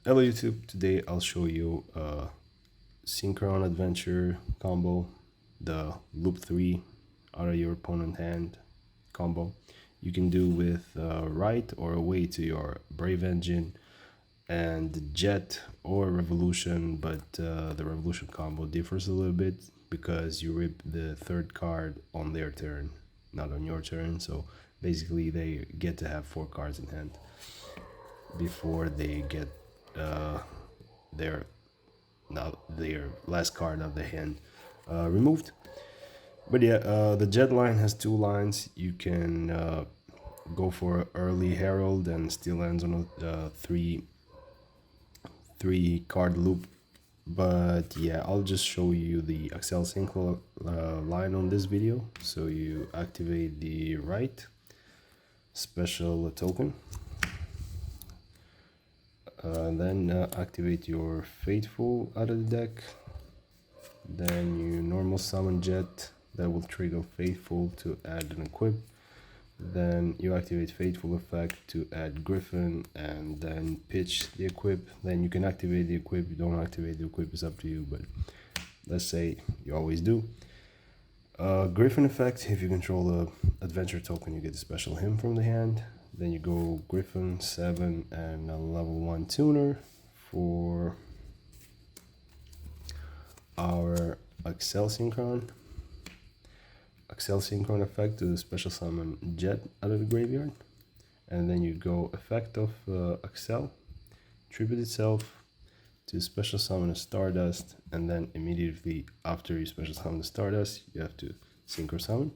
Hello YouTube, today I'll show you a Synchron Adventure combo, the loop 3 out of your opponent hand combo. You can do with right or away to your Brave Engine and Jet or Revolution, but the Revolution combo differs a little bit because you rip the third card on their turn, not on your turn, so basically they get to have 4 cards in hand before they get their last card of the hand removed. But yeah, the Jet line has 2 lines. You can go for early Herald and still ends on a 3 card loop. But yeah, I'll just show you the Accel Synchro line on this video. So you activate the right special token. Then activate your Faithful out of the deck. Then you normal summon Jet. That will trigger Faithful to add an equip. Then you activate Faithful effect to add Griffin and then pitch the equip. Then you can activate the equip. You don't activate the equip, it's up to you, but let's say you always do. Griffin effect, if you control the adventure token, you get a special hymn from the hand. Then you go Griffin 7 and a level 1 tuner for our Accel Synchron. Accel Synchron effect to special summon Jet out of the graveyard. And then you go effect of Accel, tribute itself to special summon a Stardust, and then immediately after you special summon the Stardust, you have to Synchro summon.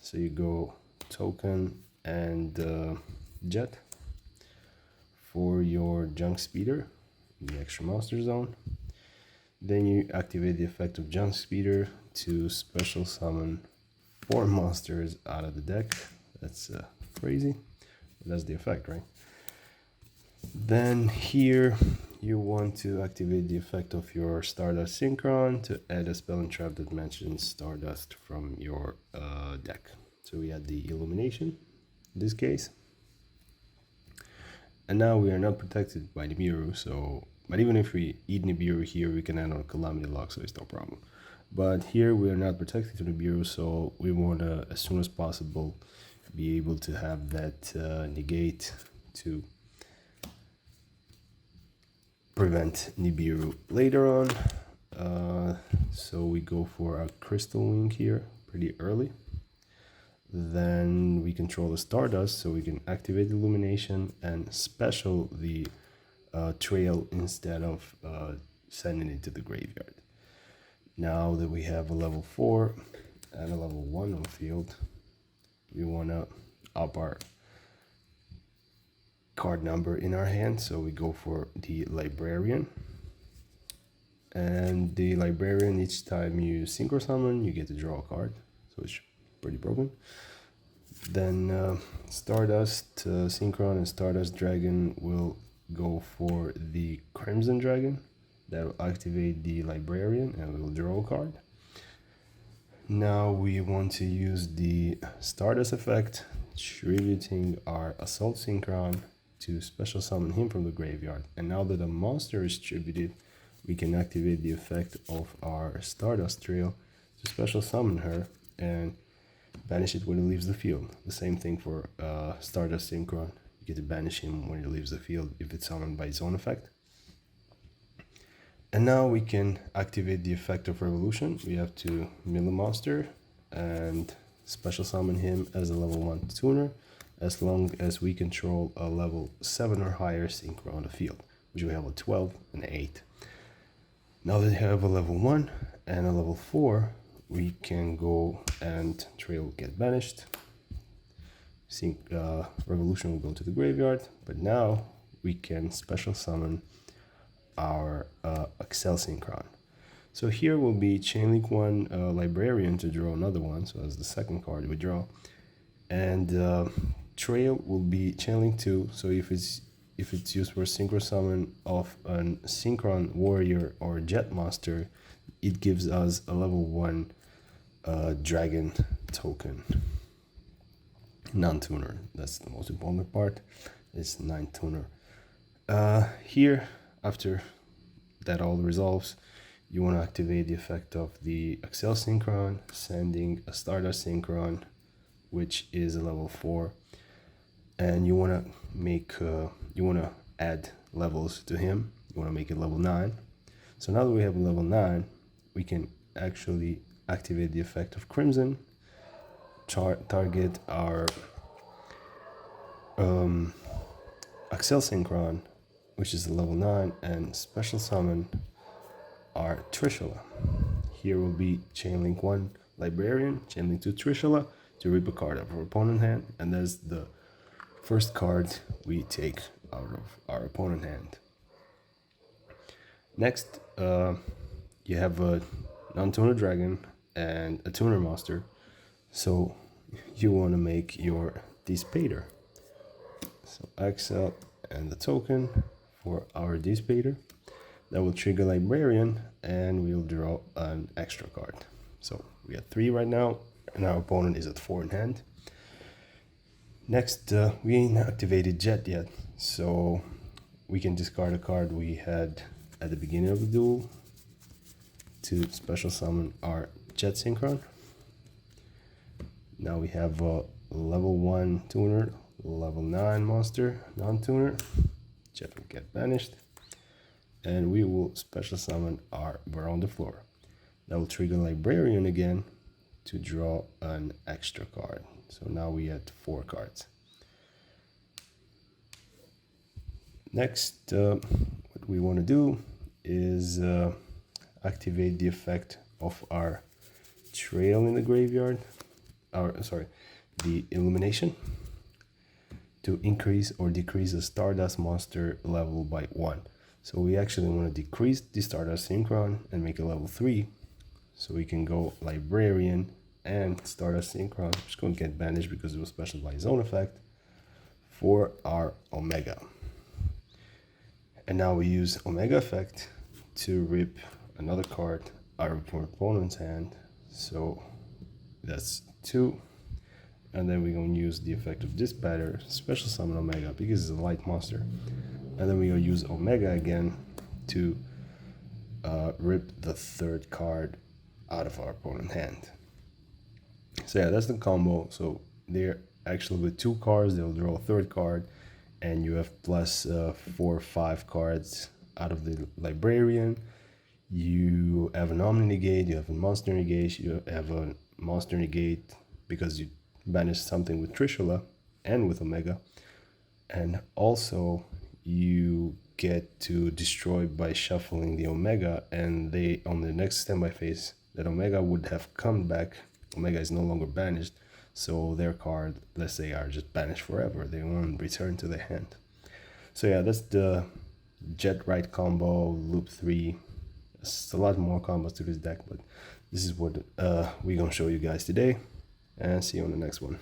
So you go token and Jet for your Junk Speeder in the extra monster zone. Then you activate the effect of Junk Speeder to special summon 4 monsters out of the deck. That's crazy. That's the effect, right? Then here you want to activate the effect of your Stardust Synchron to add a spell and trap that mentions Stardust from your deck. So we had the Illumination in this case. And now we are not protected by Nibiru, so but even if we eat Nibiru here, we can add on Calamity Lock, so it's no problem. But here we are not protected to Nibiru, so we want to, as soon as possible, be able to have that negate to prevent Nibiru later on. So we go for a Crystal Wing here pretty early. Then we control the Stardust, so we can activate Illumination and special the trail instead of sending it to the graveyard. Now that we have a level 4 and a level 1 on the field, we want to up our card number in our hand, so we go for the Librarian. And the Librarian, each time you Synchro summon, you get to draw a card, so it's pretty broken. Then Stardust Synchron and Stardust Dragon will go for the Crimson Dragon. That will activate the Librarian and we will draw a card. Now we want to use the Stardust effect, tributing our Assault Synchron to special summon him from the graveyard. And now that a monster is tributed, we can activate the effect of our Stardust Trail to special summon her and banish it when it leaves the field. The same thing for Stardust Synchron. You get to banish him when he leaves the field if it's summoned by its own effect. And now we can activate the effect of Revolution. We have to mill a monster and special summon him as a level 1 tuner as long as we control a level 7 or higher Synchro on the field, which we have a 12 and 8. Now that we have a level 1 and a level 4, we can go and Trail will get banished. Revolution will go to the graveyard, but now we can special summon our Accel Synchron. So here will be Chainlink 1 Librarian to draw another one, so that's the second card we draw. And Trail will be Chainlink 2, so if it's used for Synchro summon of an Synchron Warrior or Jet Monster, it gives us a level 1 Dragon token. Non-tuner, that's the most important part. It's 9 tuner. Here After that all resolves, you want to activate the effect of the Accel Synchron, sending a Stardust Synchron, which is a level 4, and you want to add levels to him. You want to make it level 9. So now that we have level 9, we can actually activate the effect of Crimson, target our Accel Synchron, which is a level 9, and special summon our Trishula. Here will be Chainlink 1 Librarian, Chainlink 2 Trishula to rip a card out of our opponent hand, and that's the first card we take out of our opponent hand. Next, you have a non-tuner dragon and a tuner monster, so you want to make your Dispater. So Accel and the token for our Dispater. That will trigger Librarian, and we'll draw an extra card. So we have 3 right now, and our opponent is at 4 in hand. Next, we ain't activated Jet yet, so we can discard a card we had at the beginning of the duel to special summon our Jet Synchron. Now we have a level 1 tuner, level 9 monster, non-tuner. Jet will get banished. And we will special summon our We're on the Floor. That will trigger Librarian again to draw an extra card. So now we had 4 cards. Next, what we want to do is activate the effect of our Trail in the Graveyard, the Illumination, to increase or decrease the Stardust monster level by 1. So we actually want to decrease the Stardust Synchron and make it level 3. So we can go Librarian and Stardust Synchron, which is going to get banished because it was special by his own effect, for our Omega. And now we use Omega effect to rip another card out of our opponent's hand. So that's 2. And then we're going to use the effect of Dispater, special summon Omega because it's a light monster. And then we're going to use Omega again to rip the 3rd card out of our opponent's hand. So yeah, that's the combo. So they're actually with 2 cards, they'll draw a 3rd card, and you have plus 4 or 5 cards out of the Librarian. You have an Omni Negate, you have a Monster Negate, you have a Monster Negate because you banished something with Trishula and with Omega. And also you get to destroy by shuffling the Omega, and they on the next standby phase that Omega would have come back. Omega is no longer banished, so their card, let's say, are just banished forever. They won't return to their hand. So yeah, that's the Jet Right combo, loop 3. There's a lot more combos to this deck, but this is what we're gonna show you guys today, and see you on the next one.